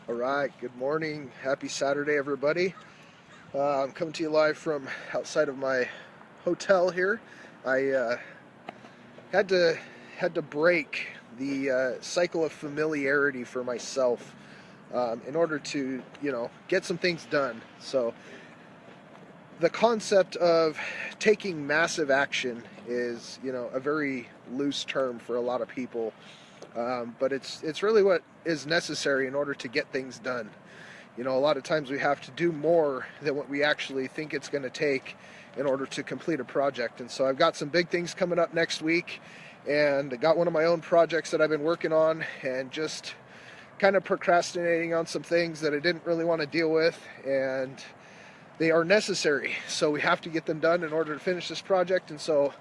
All right, good morning. Happy Saturday, everybody. I'm coming to you live from outside of my hotel here. I had to break the cycle of familiarity for myself in order to, get some things done. So the concept of taking massive action is, a very loose term for a lot of people, but it's really what is necessary in order to get things done. A lot of times we have to do more than what we actually think it's going to take in order to complete a project. And so I've got some big things coming up next week, and I got one of my own projects that I've been working on and just kind of procrastinating on some things that I didn't really want to deal with, and they are necessary. So we have to get them done in order to finish this project. And so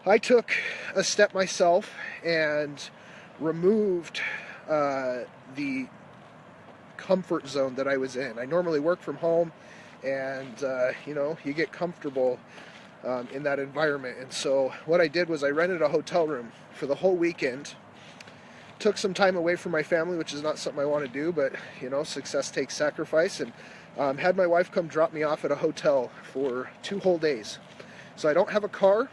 I took a step myself and removed the comfort zone that I was in. I normally work from home, and you get comfortable in that environment. And so what I did was I rented a hotel room for the whole weekend, took some time away from my family, which is not something I want to do, but success takes sacrifice, and had my wife come drop me off at a hotel for 2 whole days. So I don't have a car.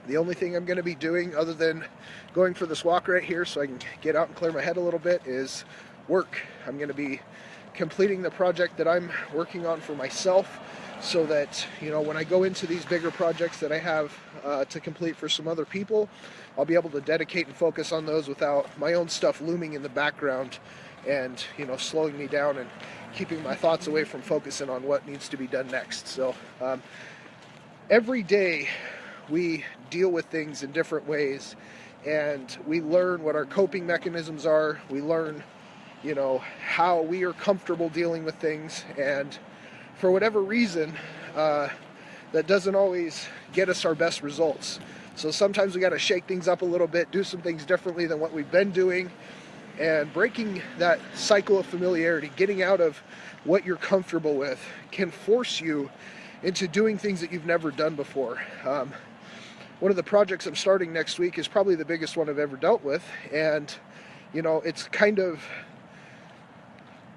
The only thing I'm going to be doing, other than going for this walk right here so I can get out and clear my head a little bit, is work. I'm going to be completing the project that I'm working on for myself, so that when I go into these bigger projects that I have to complete for some other people, I'll be able to dedicate and focus on those without my own stuff looming in the background and slowing me down and keeping my thoughts away from focusing on what needs to be done next. So every day we deal with things in different ways, and we learn what our coping mechanisms are. We learn how we are comfortable dealing with things, and for whatever reason, that doesn't always get us our best results. So sometimes we got to shake things up a little bit, do some things differently than what we've been doing, and breaking that cycle of familiarity, getting out of what you're comfortable with, can force you into doing things that you've never done before. One of the projects I'm starting next week is probably the biggest one I've ever dealt with, and it's kind of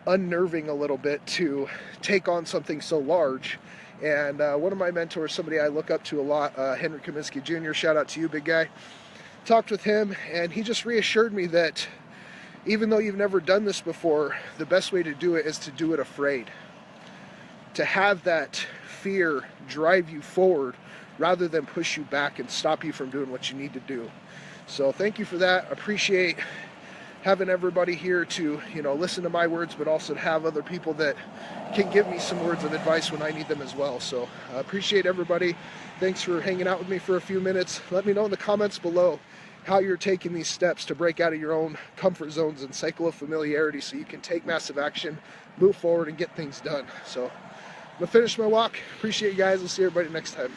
unnerving a little bit to take on something so large. And one of my mentors, somebody I look up to a lot, Henry Kaminsky Jr., shout out to you, big guy, talked with him, and he just reassured me that even though you've never done this before, the best way to do it is to do it afraid. To have that fear drive you forward rather than push you back and stop you from doing what you need to do. So thank you for that. Appreciate having everybody here to listen to my words, but also to have other people that can give me some words of advice when I need them as well. So I appreciate everybody. Thanks for hanging out with me for a few minutes. Let me know in the comments below how you're taking these steps to break out of your own comfort zones and cycle of familiarity, so you can take massive action, move forward, and get things done. So I'm gonna finish my walk. Appreciate you guys. We'll see everybody next time.